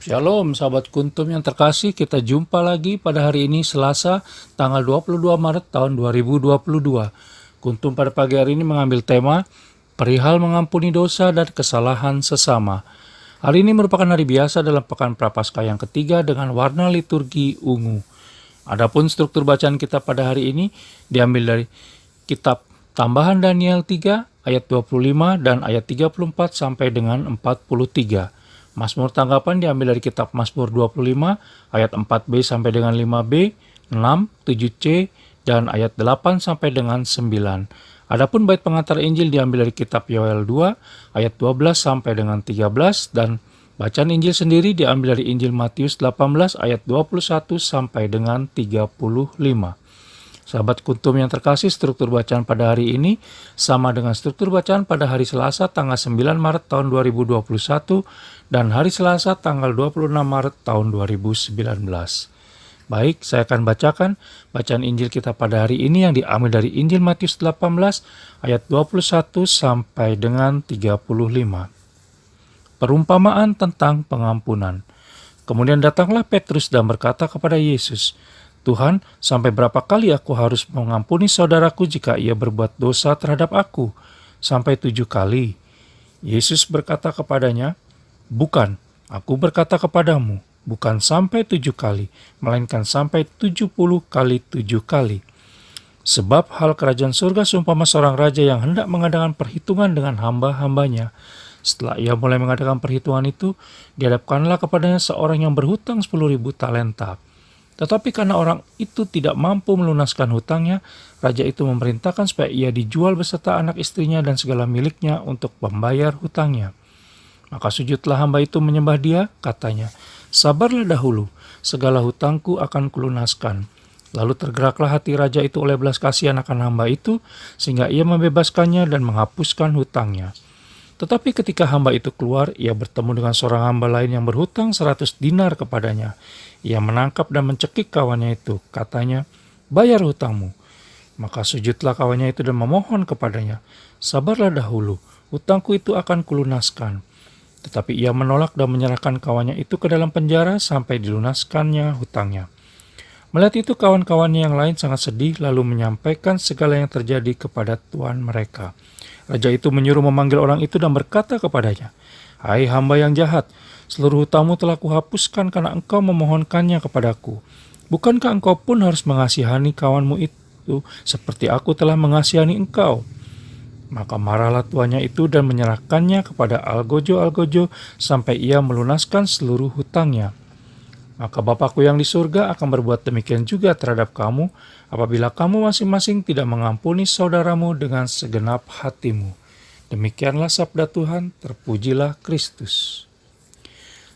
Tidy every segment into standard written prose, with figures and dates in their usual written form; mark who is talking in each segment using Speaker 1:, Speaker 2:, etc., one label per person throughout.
Speaker 1: Shalom sahabat Kuntum yang terkasih, kita jumpa lagi pada hari ini Selasa tanggal 22 Maret tahun 2022. Kuntum pada pagi hari ini mengambil tema perihal mengampuni dosa dan kesalahan sesama. Hari ini merupakan hari biasa dalam pekan Prapaskah yang ketiga dengan warna liturgi ungu. Adapun struktur bacaan kita pada hari ini diambil dari kitab Tambahan Daniel 3 ayat 25 dan ayat 34 sampai dengan 43. Mazmur tanggapan diambil dari kitab Mazmur 25 ayat 4b sampai dengan 5b, 6, 7c, dan ayat 8 sampai dengan 9. Adapun bait pengantar Injil diambil dari kitab Yoel 2 ayat 12 sampai dengan 13 dan bacaan Injil sendiri diambil dari Injil Matius 18 ayat 21 sampai dengan 35. Sahabat Kuntum yang terkasih, struktur bacaan pada hari ini sama dengan struktur bacaan pada hari Selasa tanggal 9 Maret tahun 2021 dan hari Selasa tanggal 26 Maret tahun 2019. Baik, saya akan bacakan bacaan Injil kita pada hari ini yang diambil dari Injil Matius 18 ayat 21 sampai dengan 35. Perumpamaan tentang pengampunan. Kemudian datanglah Petrus dan berkata kepada Yesus, "Tuhan, sampai berapa kali aku harus mengampuni saudaraku jika ia berbuat dosa terhadap aku? Sampai 7 kali?" Yesus berkata kepadanya, "Bukan, aku berkata kepadamu, bukan sampai 7 kali, melainkan sampai 70 kali 7 kali. Sebab hal kerajaan surga seumpama seorang raja yang hendak mengadakan perhitungan dengan hamba-hambanya. Setelah ia mulai mengadakan perhitungan itu, dihadapkanlah kepadanya seorang yang berhutang 10.000 talenta. Tetapi karena orang itu tidak mampu melunaskan hutangnya, raja itu memerintahkan supaya ia dijual beserta anak istrinya dan segala miliknya untuk membayar hutangnya. Maka sujudlah hamba itu menyembah dia, katanya, 'Sabarlah dahulu, segala hutangku akan kulunaskan.' Lalu tergeraklah hati raja itu oleh belas kasihan akan hamba itu, sehingga ia membebaskannya dan menghapuskan hutangnya. Tetapi ketika hamba itu keluar, ia bertemu dengan seorang hamba lain yang berhutang 100 dinar kepadanya. Ia menangkap dan mencekik kawannya itu, katanya, 'Bayar hutangmu.' Maka sujudlah kawannya itu dan memohon kepadanya, 'Sabarlah dahulu, hutangku itu akan kulunaskan.' Tetapi ia menolak dan menyerahkan kawannya itu ke dalam penjara sampai dilunaskannya hutangnya. Melihat itu kawan-kawannya yang lain sangat sedih lalu menyampaikan segala yang terjadi kepada tuan mereka. Raja itu menyuruh memanggil orang itu dan berkata kepadanya, 'Hai hamba yang jahat, seluruh hutangmu telah kuhapuskan karena engkau memohonkannya kepadaku. Bukankah engkau pun harus mengasihani kawanmu itu seperti aku telah mengasihani engkau?' Maka marahlah tuannya itu dan menyerahkannya kepada algojo-algojo sampai ia melunaskan seluruh hutangnya. Maka Bapakku yang di surga akan berbuat demikian juga terhadap kamu apabila kamu masing-masing tidak mengampuni saudaramu dengan segenap hatimu." Demikianlah sabda Tuhan, terpujilah Kristus.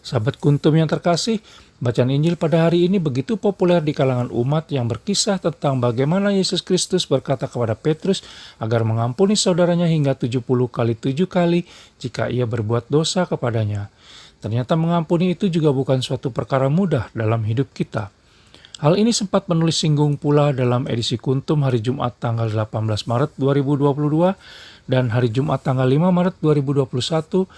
Speaker 1: Sahabat Kuntum yang terkasih, bacaan Injil pada hari ini begitu populer di kalangan umat yang berkisah tentang bagaimana Yesus Kristus berkata kepada Petrus agar mengampuni saudaranya hingga 70 kali 7 kali jika ia berbuat dosa kepadanya. Ternyata mengampuni itu juga bukan suatu perkara mudah dalam hidup kita. Hal ini sempat menulis singgung pula dalam edisi Kuntum hari Jumat tanggal 18 Maret 2022 dan hari Jumat tanggal 5 Maret 2021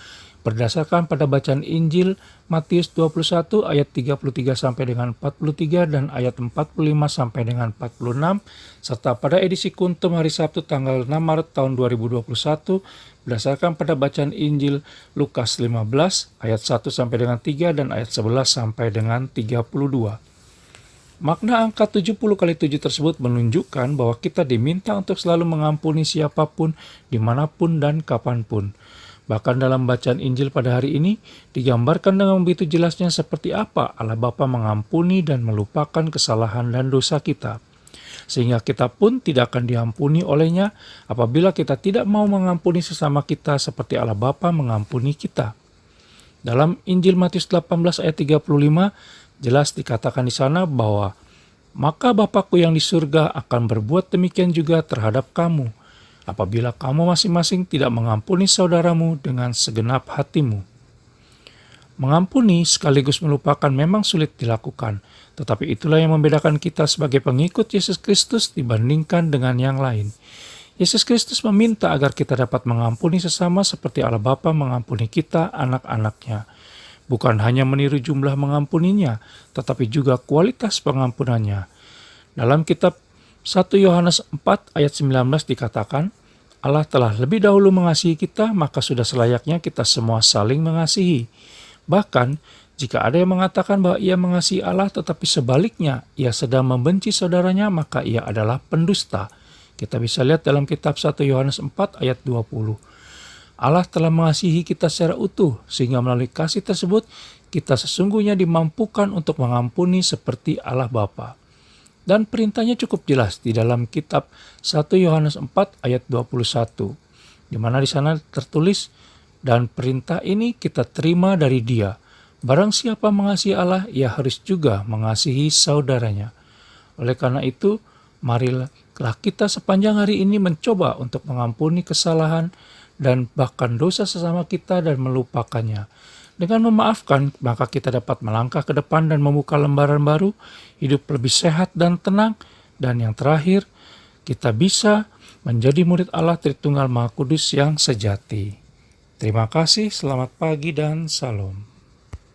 Speaker 1: berdasarkan pada bacaan Injil Matius 21 ayat 33 sampai dengan 43 dan ayat 45 sampai dengan 46 serta pada edisi Kuntum hari Sabtu tanggal 6 Maret tahun 2021 berdasarkan pada bacaan Injil Lukas 15 ayat 1 sampai dengan 3 dan ayat 11 sampai dengan 32. Makna angka 70 kali 7 tersebut menunjukkan bahwa kita diminta untuk selalu mengampuni siapapun, dimanapun dan kapanpun. Bahkan dalam bacaan Injil pada hari ini digambarkan dengan begitu jelasnya seperti apa Allah Bapa mengampuni dan melupakan kesalahan dan dosa kita. Sehingga kita pun tidak akan diampuni olehnya apabila kita tidak mau mengampuni sesama kita seperti Allah Bapa mengampuni kita. Dalam Injil Matius 18 ayat 35 jelas dikatakan di sana bahwa maka Bapakku yang di surga akan berbuat demikian juga terhadap kamu apabila kamu masing-masing tidak mengampuni saudaramu dengan segenap hatimu. Mengampuni sekaligus melupakan memang sulit dilakukan, tetapi itulah yang membedakan kita sebagai pengikut Yesus Kristus dibandingkan dengan yang lain. Yesus Kristus meminta agar kita dapat mengampuni sesama seperti Allah Bapa mengampuni kita, anak-anaknya. bukan hanya meniru jumlah mengampuninya, tetapi juga kualitas pengampunannya. Dalam kitab 1 Yohanes 4 ayat 19 dikatakan, Allah telah lebih dahulu mengasihi kita, maka sudah selayaknya kita semua saling mengasihi. Bahkan, jika ada yang mengatakan bahwa ia mengasihi Allah tetapi sebaliknya ia sedang membenci saudaranya, maka ia adalah pendusta. Kita bisa lihat dalam kitab 1 Yohanes 4 ayat 20. Allah telah mengasihi kita secara utuh, sehingga melalui kasih tersebut kita sesungguhnya dimampukan untuk mengampuni seperti Allah Bapa. Dan perintahnya cukup jelas di dalam kitab 1 Yohanes 4 ayat 21, di mana di sana tertulis, dan perintah ini kita terima dari Dia. Barang siapa mengasihi Allah, ia harus juga mengasihi saudaranya. Oleh karena itu, marilah kita sepanjang hari ini mencoba untuk mengampuni kesalahan dan bahkan dosa sesama kita dan melupakannya. Dengan memaafkan, maka kita dapat melangkah ke depan dan membuka lembaran baru, hidup lebih sehat dan tenang, dan yang terakhir, kita bisa menjadi murid Allah Tritunggal Maha Kudus yang sejati. Terima kasih, selamat pagi dan salam.